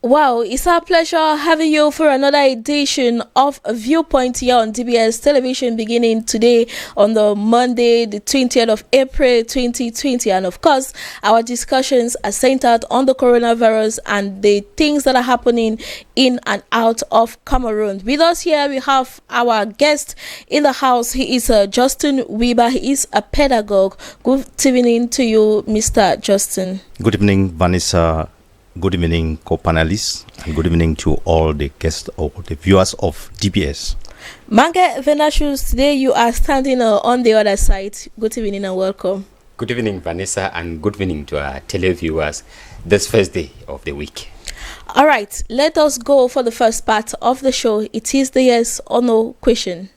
Wow, it's our pleasure having you for another edition of Viewpoint here on DBS Television beginning today on the Monday, the 20th of April 2020. And of course, our discussions are centered on the coronavirus and the things that are happening in and out of Cameroon. With us here, we have our guest in the house. He is Justin Weber. He is a pedagogue. Good evening to you, Mr. Justin. Good evening, Vanessa. Good evening, co-panelists, and good evening to all the guests or the viewers of DBS. Mange Venashus, today you are standing on the other side. Good evening and welcome. Good evening, Vanessa, and good evening to our televiewers this first day of the week. All right, let us go for the first part of the show. It is the yes or no question.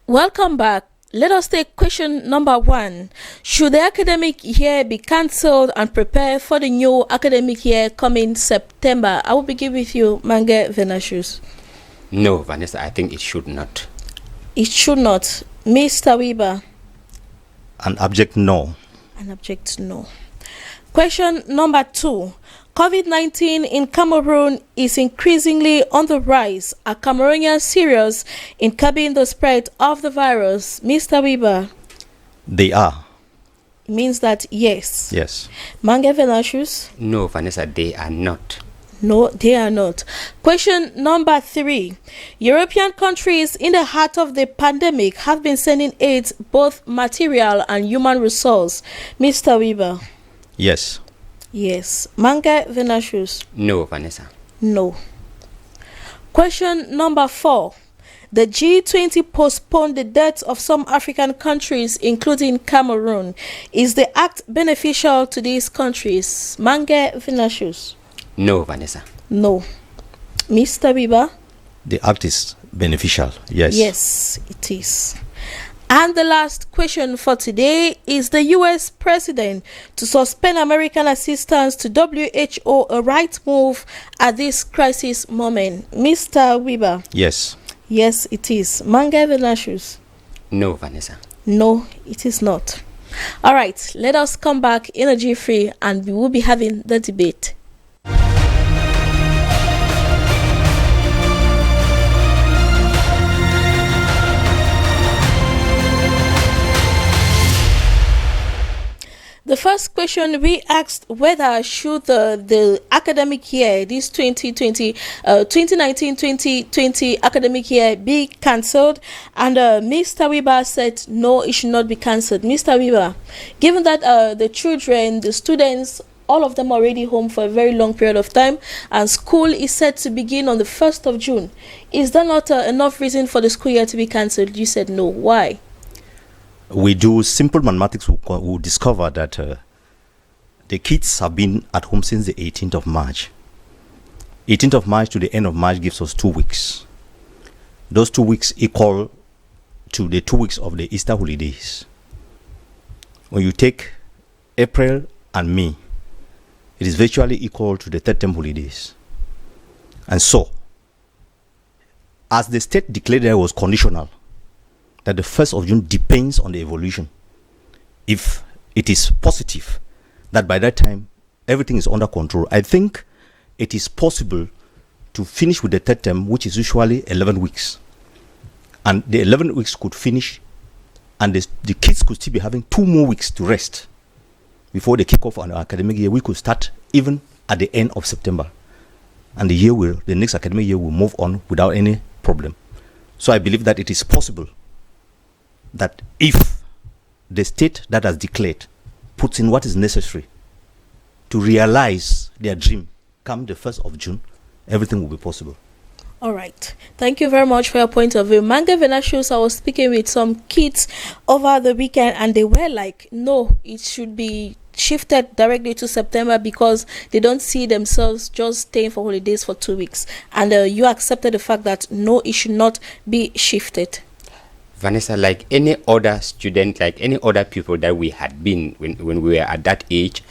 Welcome back. Let us take question number 1. Should the academic year be cancelled and prepare for the new academic year coming September? I will begin with you, Mange Venashus. No, Vanessa, I think it should not. It should not. Mr. Weber? An abject no. An abject no. Question number 2. COVID-19 in Cameroon is increasingly on the rise. Are Cameroonians serious in curbing the spread of the virus? Mr. Weber? They are. It means that yes. Yes. Mange Venashus? No, Vanessa, they are not. No, they are not. Question number 3. European countries in the heart of the pandemic have been sending aid, both material and human resource. Mr. Weber? Yes. Yes. Mange Venashus? No, Vanessa. No. Question number 4. The G20 postponed the debt of some African countries, including Cameroon. Is the act beneficial to these countries? Mange Venashus? No, Vanessa. No. Mr. Weber? The act is beneficial. Yes. Yes, it is. And the last question for today is the U.S. president to suspend American assistance to WHO a right move at this crisis moment? Mr. Weber? Yes. Yes, it is. Mange Venashus? No, Vanessa. No, it is not. All right, let us come back energy free and we will be having the debate. The first question we asked whether should the academic year, this 2019-2020 academic year be cancelled, and Mr. Weber said no, it should not be cancelled. Mr. Weber, given that the children, the students, all of them are already home for a very long period of time, and school is set to begin on the 1st of June, is that not enough reason for the school year to be cancelled? You said no. Why? We do simple mathematics. We discover that the kids have been at home since the 18th of March. 18th of March to the end of March gives us 2 weeks. Those 2 weeks equal to the 2 weeks of the Easter holidays. When you take April and May, it is virtually equal to the third term holidays. And so, as the state declared there was conditional, that the 1st of June depends on the evolution. If it is positive, that by that time everything is under control, I think it is possible to finish with the third term, which is usually 11 weeks. And the 11 weeks could finish, and the kids could still be having 2 more weeks to rest before the kick off on our academic year. We could start even at the end of September. And the next academic year will move on without any problem. So I believe that it is possible that if the state that has declared puts in what is necessary to realize their dream come the 1st of June, everything will be possible. All right. Thank you very much for your point of view. Mange Venashus, I was speaking with some kids over the weekend and they were like, no, it should be shifted directly to September because they don't see themselves just staying for holidays for 2 weeks. And you accepted the fact that no, it should not be shifted. Vanessa, like any other student, like any other people that we had been when we were at that age,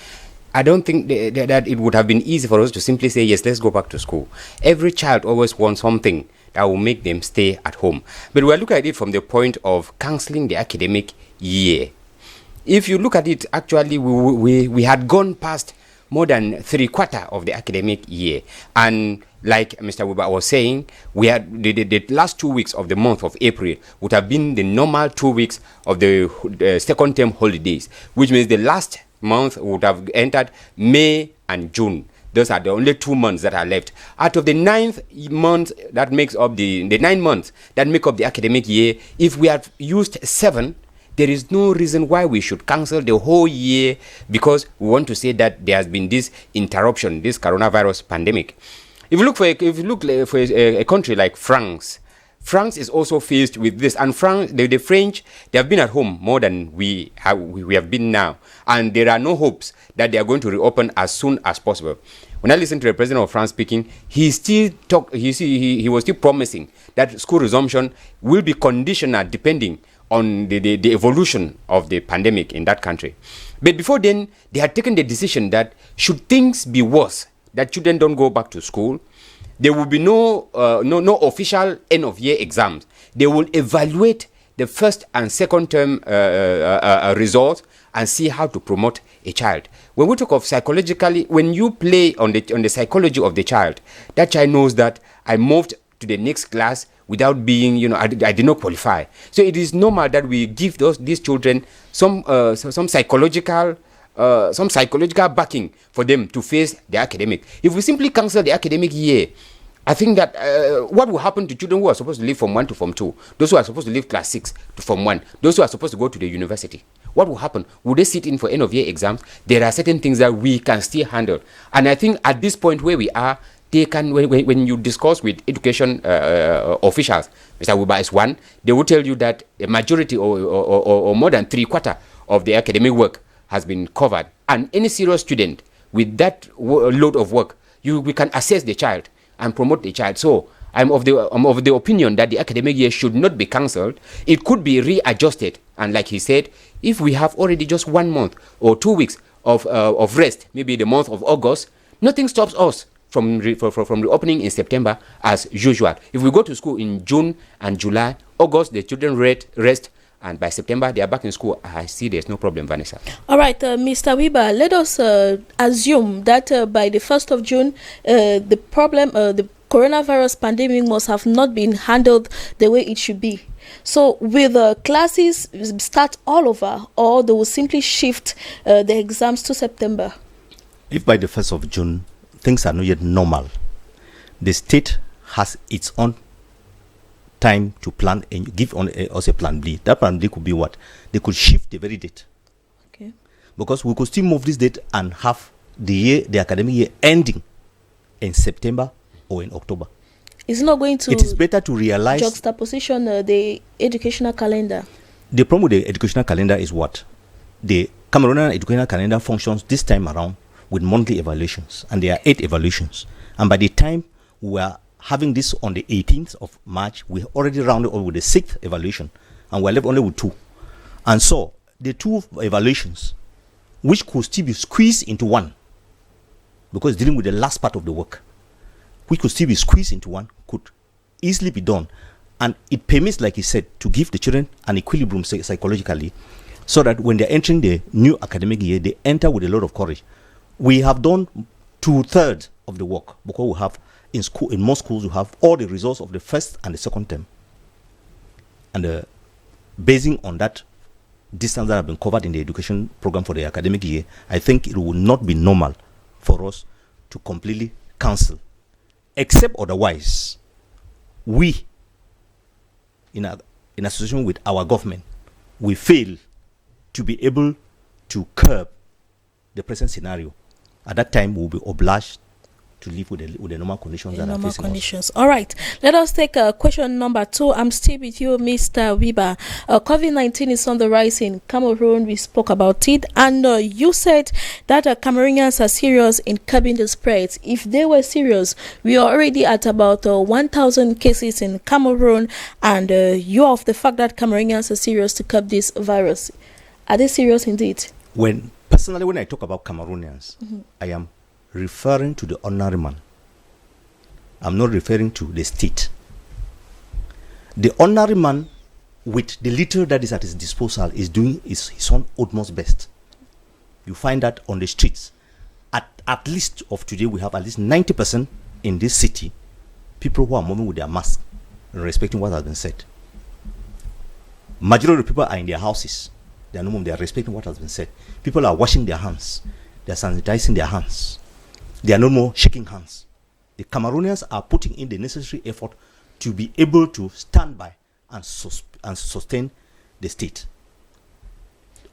I don't think that it would have been easy for us to simply say, yes, let's go back to school. Every child always wants something that will make them stay at home. But we're looking at it from the point of cancelling the academic year. If you look at it, actually, we had gone past more than 3/4 of the academic year. And like Mr. Weber was saying, we had the last 2 weeks of the month of April would have been the normal 2 weeks of the second term holidays, which means the last month would have entered May and June. Those are the only 2 months that are left. Out of the 9th month that makes up the 9 months that make up the academic year, if we have used 7, there is no reason why we should cancel the whole year because we want to say that there has been this interruption, this coronavirus pandemic. If you look for a country like France, France is also faced with this, and France, the French, they have been at home more than we have been now, and there are no hopes that they are going to reopen as soon as possible. When I listened to the president of France speaking, he was still promising that school resumption will be conditional depending on the evolution of the pandemic in that country. But before then, they had taken the decision that should things be worse, that children don't go back to school, there will be no official end of year exams. They will evaluate the first and second term results and see how to promote a child. When we talk of psychologically, when you play on the psychology of the child, that child knows that I moved to the next class without being, I did not qualify. So it is normal that we give these children some psychological backing for them to face the academic. If we simply cancel the academic year, I think that what will happen to children who are supposed to leave Form 1 to Form 2, those who are supposed to leave Class 6 to Form 1, those who are supposed to go to the university? What will happen? Will they sit in for end of year exams? There are certain things that we can still handle. And I think at this point where we are, they can, when you discuss with education officials, Mr. Weber is one, they will tell you that a majority or more than 3/4 of the academic work has been covered. And any serious student with that load of work, we can assess the child and promote the child. So I'm of the opinion that the academic year should not be cancelled. It could be readjusted. And like he said, if we have already just 1 month or 2 weeks of rest, maybe the month of August, nothing stops us from reopening in September as usual. If we go to school in June and July, August, the children rest, and by September, they are back in school. I see there's no problem, Vanessa. All right, Mr. Weber, let us assume that by the 1st of June, the coronavirus pandemic must have not been handled the way it should be. So will classes start all over, or they will simply shift the exams to September? If by the 1st of June, things are not yet normal, the state has its own time to plan and give us a plan B. That plan B could be what? They could shift the very date. Okay. Because we could still move this date and have the academic year ending in September or in October. It's not going to. It is better to realize juxtaposition the educational calendar. The problem with the educational calendar is what? The Cameroonian educational calendar functions this time around with monthly evaluations, and there are 8 evaluations. And by the time we are having this on the 18th of March, we already rounded up with the 6th evaluation, and we're left only with 2. And so the 2 evaluations, which could still be squeezed into one, because dealing with the last part of the work, which could still be squeezed into one, could easily be done. And it permits, like he said, to give the children an equilibrium psychologically, so that when they're entering the new academic year, they enter with a lot of courage. We have done 2/3 of the work, because we have in most schools you have all the results of the first and the second term, and basing on that distance that have been covered in the education program for the academic year, I think it will not be normal for us to completely cancel, except otherwise we in association with our government, we fail to be able to curb the present scenario. At that time, we will be obliged to live with the normal conditions that are facing us. All right. Let us take question number 2. I'm still with you, Mr. Weber. COVID-19 is on the rise in Cameroon. We spoke about it. And you said that Cameroonians are serious in curbing the spread. If they were serious, we are already at about 1,000 cases in Cameroon. And you are of the fact that Cameroonians are serious to curb this virus. Are they serious indeed? Personally, when I talk about Cameroonians, I am referring to the ordinary man. I'm not referring to the state. The ordinary man, with the little that is at his disposal, is doing his own utmost best. You find that on the streets. At least of today, we have at least 90% in this city, people who are moving with their masks, respecting what has been said. Majority of people are in their houses. They are no more, they are respecting what has been said. People are washing their hands. They are sanitizing their hands. They are no more shaking hands. The Cameroonians are putting in the necessary effort to be able to stand by and sustain the state.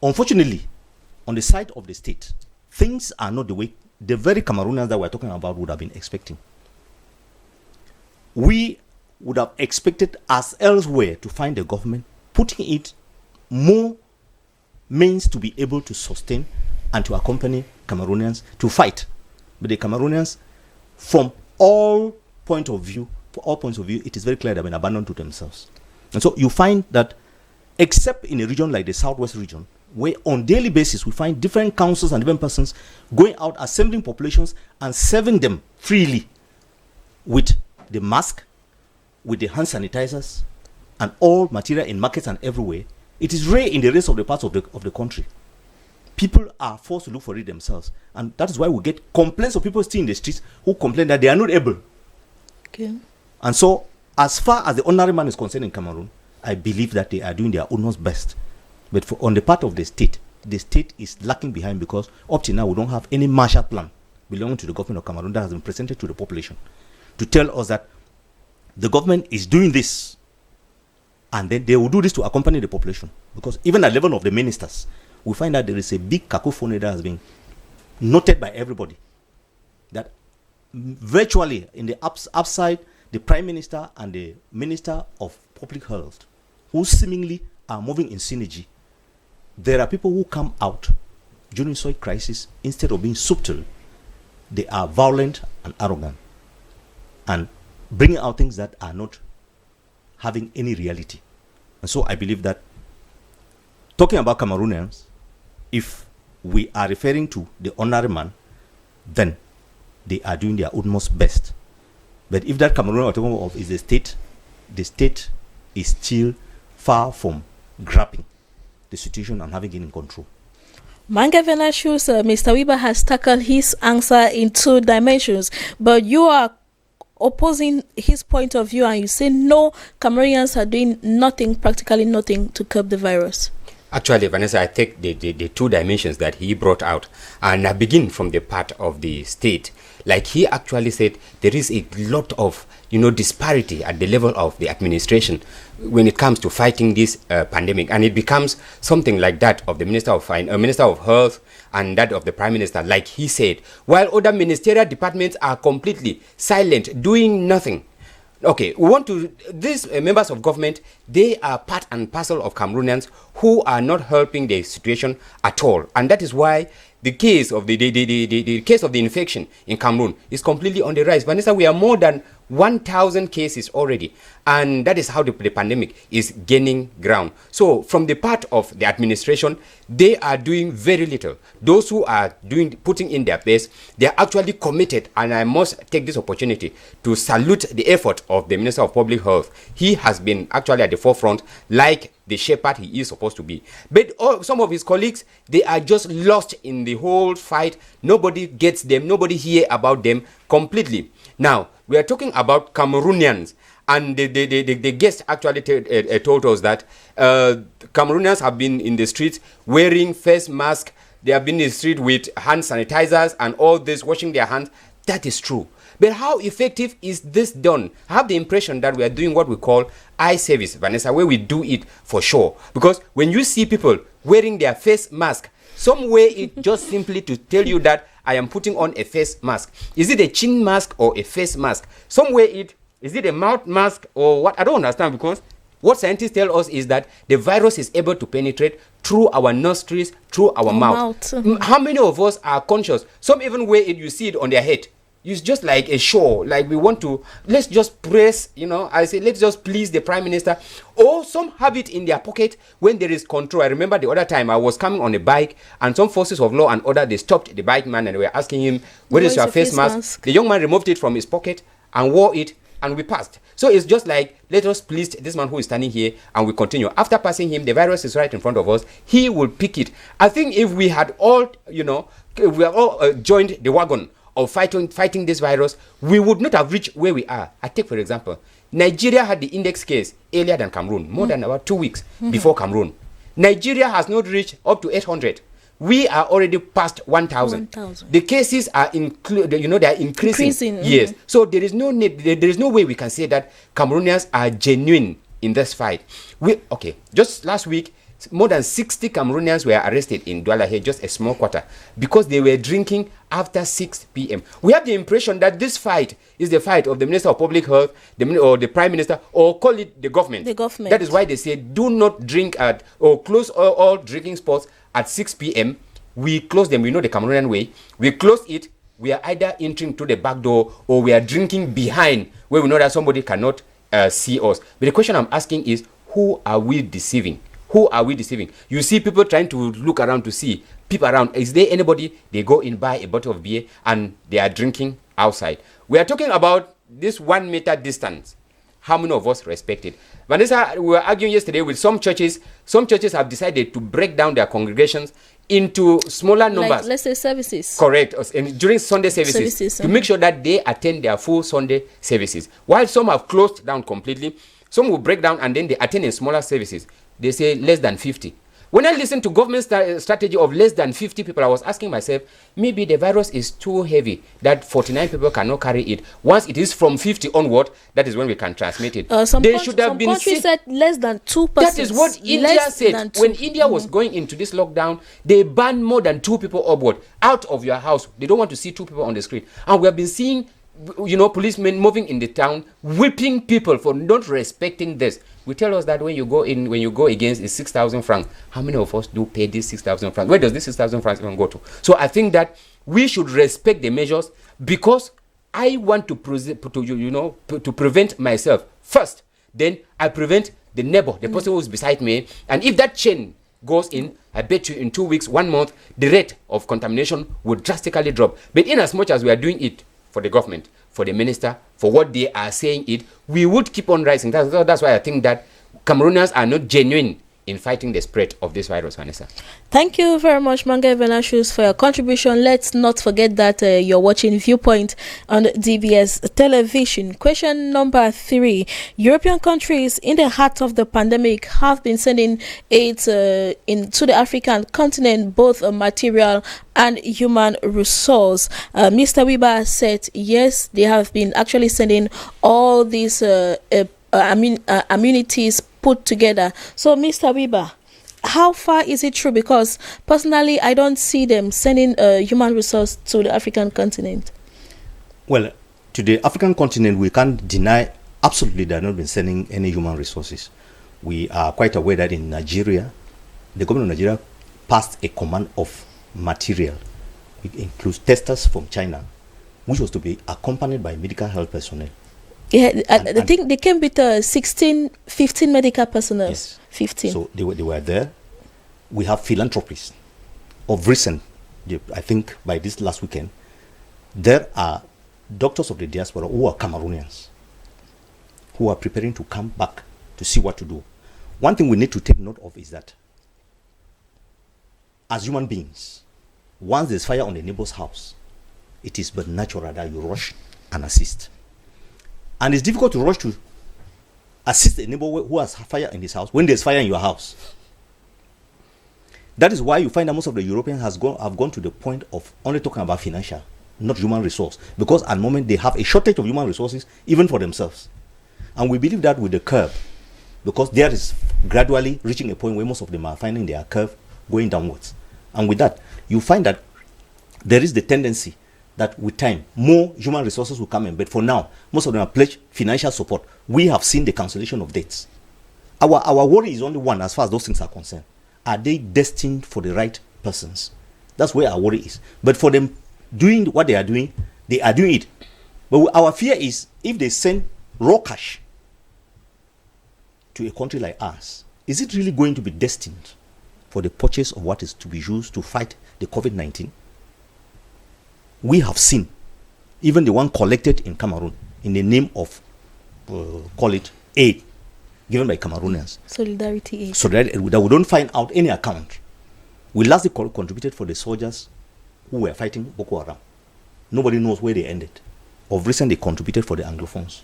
Unfortunately, on the side of the state, things are not the way the very Cameroonians that we're talking about would have been expecting. We would have expected, as elsewhere, to find the government putting it more means to be able to sustain and to accompany Cameroonians to fight. But the Cameroonians, from all points of view, it is very clear they've been abandoned to themselves. And so you find that, except in a region like the Southwest region, where on daily basis we find different councils and different persons going out, assembling populations and serving them freely with the mask, with the hand sanitizers, and all material in markets and everywhere. It is rare in the rest of the parts of the country. People are forced to look for it themselves, and that is why we get complaints of people still in the streets who complain that they are not able. Okay. And so, as far as the ordinary man is concerned in Cameroon, I believe that they are doing their utmost best. But on the part of the state is lacking behind, because up to now we don't have any Marshall Plan belonging to the government of Cameroon that has been presented to the population to tell us that the government is doing this, and then they will do this to accompany the population. Because even at the level of the ministers, we find that there is a big cacophony that has been noted by everybody, that virtually in the upside, the Prime Minister and the Minister of Public Health, who seemingly are moving in synergy, there are people who come out during such crisis, instead of being subtle, they are violent and arrogant and bringing out things that are not having any reality. And so I believe that, talking about Cameroonians, if we are referring to the ordinary man, then they are doing their utmost best. But if that Cameroon we're talking of is the state is still far from grabbing the situation and having it in control. Mangavena shows Mr. Weber has tackled his answer in 2 dimensions, but you are opposing his point of view, and you say no, Cameroonians are doing nothing, practically nothing, to curb the virus. Actually, Vanessa, I take the 2 dimensions that he brought out, and I begin from the part of the state. Like he actually said, there is a lot of disparity at the level of the administration when it comes to fighting this pandemic, and it becomes something like that of the Minister of Health and that of the Prime Minister. Like he said, while other ministerial departments are completely silent, doing nothing. Okay, we want to, these members of government, they are part and parcel of Cameroonians who are not helping the situation at all, and that is why the case of the case of the infection in Cameroon is completely on the rise. Vanessa, we are more than 1,000 cases already, and that is how the pandemic is gaining ground. So from the part of the administration, they are doing very little. Those who are putting in their best, they are actually committed, and I must take this opportunity to salute the effort of the Minister of Public Health. He has been actually at the forefront, like the shepherd he is supposed to be. But some of his colleagues, they are just lost in the whole fight. Nobody gets them, nobody hear about them completely. Now, we are talking about Cameroonians, and the guest actually told us that Cameroonians have been in the streets wearing face masks. They have been in the street with hand sanitizers and all this, washing their hands. That is true. But how effective is this done? I have the impression that we are doing what we call eye service, Vanessa, where we do it for sure. Because when you see people wearing their face mask, somewhere it just simply to tell you that I am putting on a face mask. Is it a chin mask or a face mask? Somewhere is it a mouth mask or what? I don't understand, because what scientists tell us is that the virus is able to penetrate through our nostrils, through our mouth. How many of us are conscious? Some even wear it, you see it on their head. It's just like a show, like we want to, let's just press, I say, let's just please the Prime Minister. Or some have it in their pocket when there is control. I remember the other time I was coming on a bike, and some forces of law and order, they stopped the bike man and they were asking him, where is your face mask? The young man removed it from his pocket and wore it and we passed. So it's just like, let us please this man who is standing here, and we continue. After passing him, the virus is right in front of us. He will pick it. I think if we had all, we have all joined the wagon of fighting this virus, we would not have reached where we are. I take, for example, Nigeria had the index case earlier than Cameroon, more than about 2 weeks before Cameroon. Nigeria has not reached up to 800. We are already past 1,000. The cases are they are increasing. Yes. So there is no need. There is no way we can say that Cameroonians are genuine in this fight. Just last week, more than 60 Cameroonians were arrested in Douala here, just a small quarter, because they were drinking after 6 p.m. We have the impression that this fight is the fight of the Minister of Public Health, or the Prime Minister, or call it the government. The government. That is why they say do not drink at, or close all drinking spots at 6 p.m. We close them. We know the Cameroonian way. We close it. We are either entering through the back door, or we are drinking behind, where we know that somebody cannot see us. But the question I'm asking is, who are we deceiving? Who are we deceiving? You see people trying to look around to see people around. Is there anybody? They go in, buy a bottle of beer, and they are drinking outside. We are talking about this 1 meter distance. How many of us respect it? Vanessa, we were arguing yesterday with some churches. Some churches have decided to break down their congregations into smaller numbers. Like, let's say services. Correct. And during Sunday services to make sure that they attend their full Sunday services. While some have closed down completely, some will break down and then they attend in smaller services. They say less than 50. When I listen to government strategy of less than 50 people, I was asking myself, maybe the virus is too heavy that 49 people cannot carry it. Once it is from 50 onward, that is when we can transmit it. Some countries said less than 2 persons. That is what India said. When India was going into this lockdown, they banned more than 2 people upward out of your house. They don't want to see 2 people on the street. And we have been seeing, policemen moving in the town, whipping people for not respecting this. We tell us that when you go against is 6,000 francs. How many of us do pay this 6,000 francs? Where does this 6,000 francs even go to? So I think that we should respect the measures, because I want to prevent myself first. Then I prevent the neighbor, the person who's beside me. And if that chain goes in, I bet you in 2 weeks, 1 month, the rate of contamination will drastically drop. But in as much as we are doing it for the government, for the minister, for what they are saying it, we would keep on rising. That's why I think that Cameroonians are not genuine in fighting the spread of this virus, Vanessa. Thank you very much, Manga Venashus, for your contribution. Let's not forget that you're watching Viewpoint on DBS television. Question number 3. European countries in the heart of the pandemic have been sending aid into the African continent, both material and human resource. Mr. Weber said, yes, they have been actually sending all these amenities put together. So, Mr. Weber, how far is it true? Because personally, I don't see them sending human resource to the African continent. Well, to the African continent, we can't deny absolutely they have not been sending any human resources. We are quite aware that in Nigeria, the government of Nigeria passed a command of material. It includes testers from China, which was to be accompanied by medical health personnel. Yeah, I think they came with 15 medical personnel. Yes. 15. So they were there. We have philanthropists of recent, I think by this last weekend, there are doctors of the diaspora who are Cameroonians who are preparing to come back to see what to do. One thing we need to take note of is that as human beings, once there's fire on a neighbor's house, it is but natural that you rush and assist. And it's difficult to rush to assist a neighbor who has fire in his house when there's fire in your house. That is why you find that most of the Europeans have gone to the point of only talking about financial, not human resource. Because at the moment they have a shortage of human resources, even for themselves. And we believe that with the curve, because there is gradually reaching a point where most of them are finding their curve going downwards. And with that, you find that there is the tendency that with time, more human resources will come in. But for now, most of them are pledged financial support. We have seen the cancellation of dates. Our worry is only one as far as those things are concerned. Are they destined for the right persons? That's where our worry is. But for them doing what they are doing it. But our fear is if they send raw cash to a country like ours, is it really going to be destined for the purchase of what is to be used to fight the COVID-19? We have seen even the one collected in Cameroon in the name of call it aid given by Cameroonians. Solidarity aid. So that we don't find out any account. We lastly contributed for the soldiers who were fighting Boko Haram. Nobody knows where they ended. Of recent, they contributed for the Anglophones.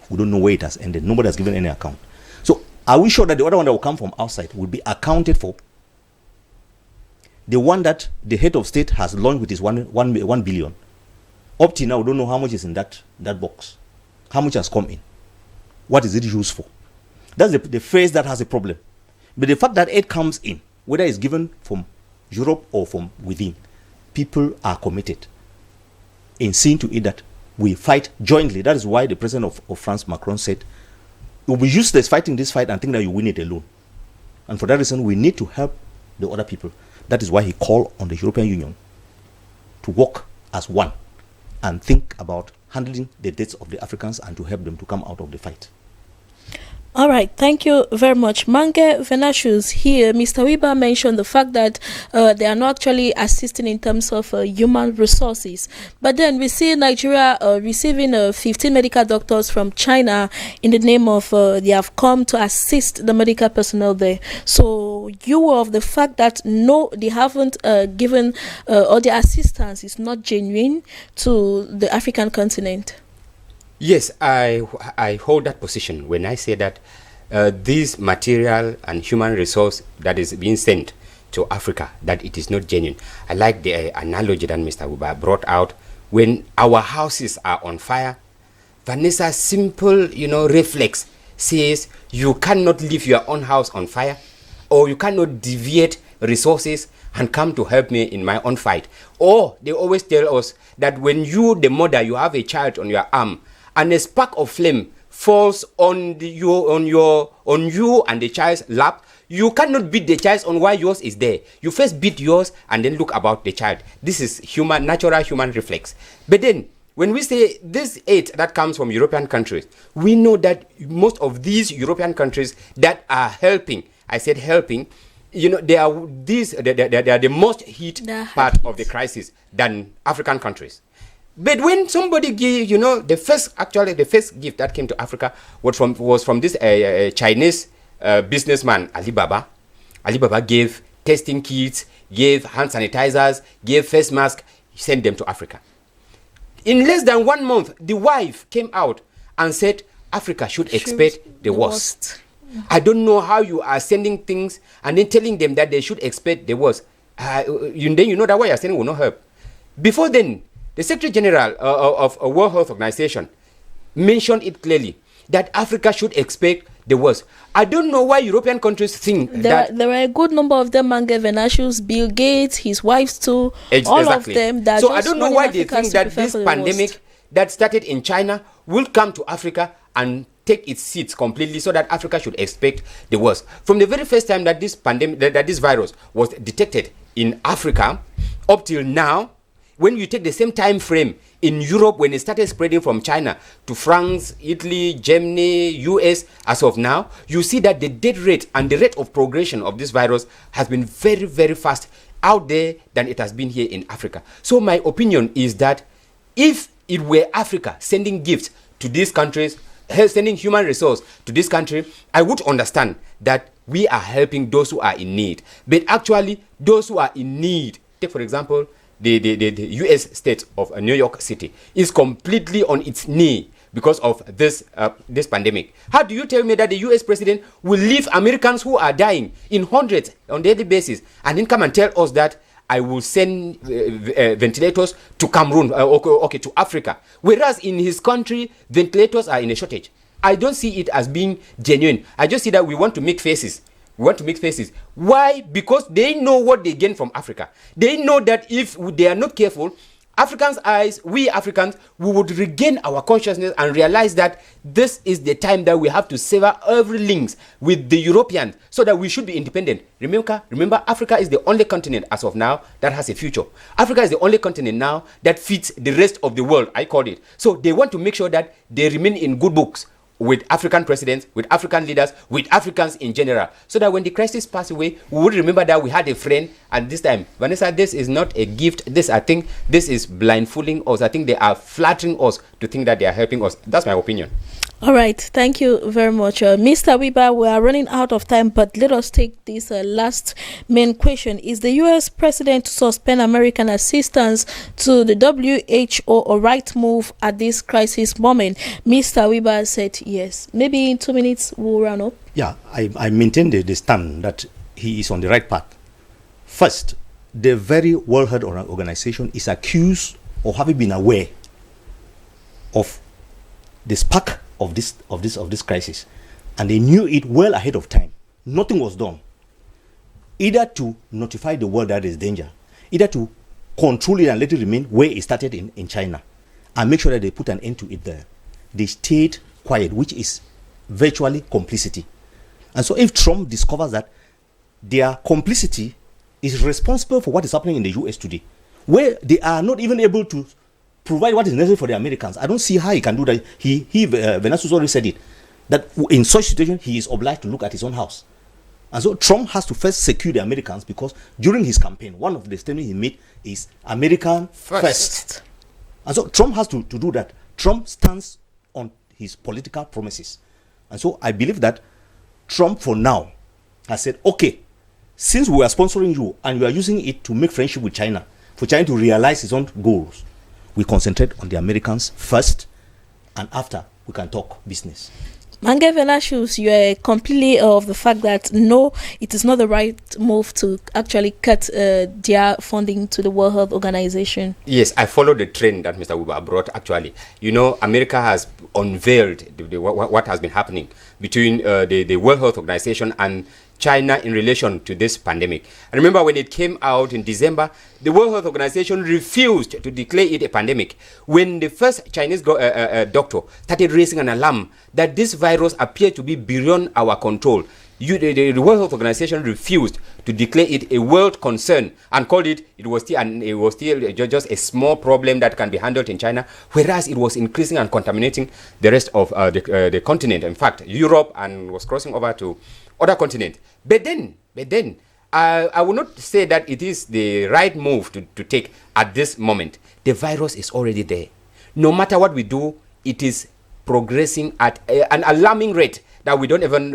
We don't know where it has ended. Nobody has given any account. So are we sure that the other one that will come from outside will be accounted for? The one that the head of state has launched with his 1 billion. Up till now, we don't know how much is in that box. How much has come in? What is it used for? That's the phase that has a problem. But the fact that aid comes in, whether it's given from Europe or from within, people are committed in seeing to it that we fight jointly. That is why the president of France, Macron, said, it will be useless fighting this fight and think that you win it alone. And for that reason, we need to help the other people. That is why he called on the European Union to work as one and think about handling the deaths of the Africans and to help them to come out of the fight. All right, thank you very much. Mange Venashus here. Mr. Weber mentioned the fact that they are not actually assisting in terms of human resources. But then we see Nigeria receiving 15 medical doctors from China in the name of they have come to assist the medical personnel there. So you are of the fact that no, they haven't given or the assistance is not genuine to the African continent. Yes, I hold that position when I say that this material and human resource that is being sent to Africa, that it is not genuine. I like the analogy that Mr. Uba brought out. When our houses are on fire, Vanessa's simple, reflex says you cannot leave your own house on fire, or you cannot deviate resources and come to help me in my own fight. Or they always tell us that when you, the mother, you have a child on your arm, and a spark of flame falls on you and the child's lap, you cannot beat the child on why yours is there. You first beat yours and then look about the child. This is natural human reflex. But then, when we say this aid that comes from European countries, we know that most of these European countries that are helping, I said helping, they are the most hit part of the crisis than African countries. But when somebody give, the first gift that came to Africa was from this Chinese businessman, Alibaba. Alibaba gave testing kits, gave hand sanitizers, gave face masks, sent them to Africa. In less than 1 month, the wife came out and said, Africa should expect the worst. I don't know how you are sending things and then telling them that they should expect the worst. Then you know that what you're sending will not help. Before then, the Secretary General of World Health Organization mentioned it clearly that Africa should expect the worst. I don't know why European countries think that there are a good number of them, Mange Venashus, Bill Gates, his wives too, all of them. That so I don't know why they think that this pandemic that started in China will come to Africa and take its seats completely, so that Africa should expect the worst. From the very first time that this pandemic, that this virus was detected in Africa, up till now, when you take the same time frame in Europe, when it started spreading from China to France, Italy, Germany, US, as of now, you see that the death rate and the rate of progression of this virus has been very, very fast out there than it has been here in Africa. So my opinion is that if it were Africa sending gifts to these countries, sending human resource to this country, I would understand that we are helping those who are in need. But actually, those who are in need, take for example, the U.S. state of New York City is completely on its knee because of this pandemic. How do you tell me that the U.S. president will leave Americans who are dying in hundreds on daily basis and then come and tell us that I will send ventilators to Cameroon, to Africa, whereas in his country ventilators are in a shortage? I don't see it as being genuine. I just see that we want to make faces. Why? Because they know what they gain from Africa. They know that if they are not careful, we Africans, we would regain our consciousness and realize that this is the time that we have to sever every links with the Europeans so that we should be independent. Remember, Africa is the only continent as of now that has a future. Africa is the only continent now that fits the rest of the world, I call it. So they want to make sure that they remain in good books with African presidents, with African leaders, with Africans in general, so that when the crisis passes away, we would remember that we had a friend. And this time, Vanessa, this is not a gift. I think this is blindfolding us. I think they are flattering us to think that they are helping us. That's my opinion. All right, thank you very much, Mr. Weber. We are running out of time, but let us take this last main question: is the U.S. president to suspend American assistance to the WHO a right move at this crisis moment? Mr. Weber said yes. Maybe in 2 minutes we'll run up. Yeah, I maintain the stand that he is on the right path. First, the very World Health Organization is accused of having been aware of the spark of this crisis, and they knew it well ahead of time. Nothing was done, either to notify the world that there is danger, either to control it and let it remain where it started in China, and make sure that they put an end to it there. They stayed quiet, which is virtually complicity. And so if Trump discovers that their complicity is responsible for what is happening in the US today, where they are not even able to provide what is necessary for the Americans, I don't see how he can do that. Venancio already said it, that in such situation he is obliged to look at his own house. And so Trump has to first secure the Americans, because during his campaign, one of the statements he made is American first. And so Trump has to do that. Trump stands on his political promises. And so I believe that Trump for now has said, okay, since we are sponsoring you and we are using it to make friendship with China, for China to realize its own goals, we concentrate on the Americans first, and after we can talk business. Mange Venasius, you are completely of the fact that no, it is not the right move to actually cut their funding to the World Health Organization. Yes, I follow the trend that Mr. Weber brought. Actually, you know, America has unveiled what has been happening between the World Health Organization and China in relation to this pandemic. I remember when it came out in December, the World Health Organization refused to declare it a pandemic. When the first Chinese doctor started raising an alarm that this virus appeared to be beyond our control, the World Health Organization refused to declare it a world concern and called it was still just a small problem that can be handled in China, whereas it was increasing and contaminating the rest of the continent. In fact, Europe, and was crossing over to other continents. But then, I will not say that it is the right move to take at this moment. The virus is already there. No matter what we do, it is progressing at an alarming rate that we don't even.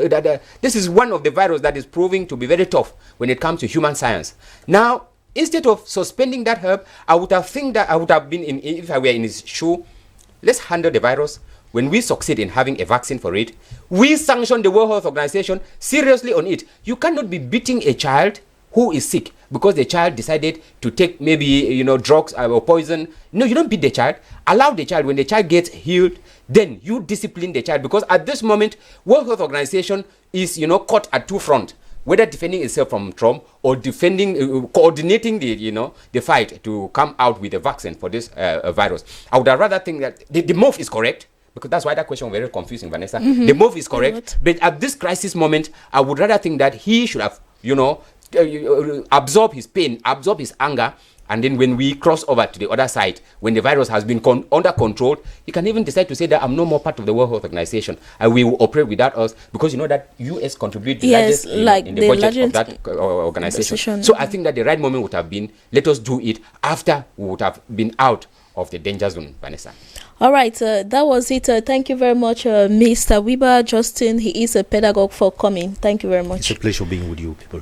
This is one of the viruses that is proving to be very tough when it comes to human science. Now, instead of suspending that herb, I would have been if I were in his shoe. Let's handle the virus. When we succeed in having a vaccine for it, we sanction the World Health Organization seriously on it. You cannot be beating a child who is sick because the child decided to take maybe drugs or poison. No, you don't beat the child. Allow the child. When the child gets healed, then you discipline the child, because at this moment, World Health Organization is caught at two fronts, whether defending itself from Trump or coordinating the fight to come out with a vaccine for this virus. I would rather think that the move is correct. Because that's why that question was very confusing, Vanessa. The move is correct, but at this crisis moment, I would rather think that he should have, absorb his pain, absorb his anger, and then when we cross over to the other side, when the virus has been under control, he can even decide to say that I'm no more part of the World Health Organization, and we will operate without us, because that US contribute the largest in the budget of that organization. So I think that the right moment would have been, let us do it after we would have been out of the danger zone, Vanessa. All right, that was it. Thank you very much, Mr. Weber Justin. He is a pedagogue, for coming. Thank you very much. It's a pleasure being with you people.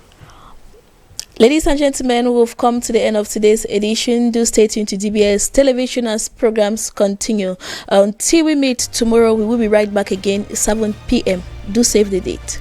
Ladies and gentlemen, we've come to the end of today's edition. Do stay tuned to DBS Television as programs continue. Until we meet tomorrow, we will be right back again, 7 p.m. Do save the date.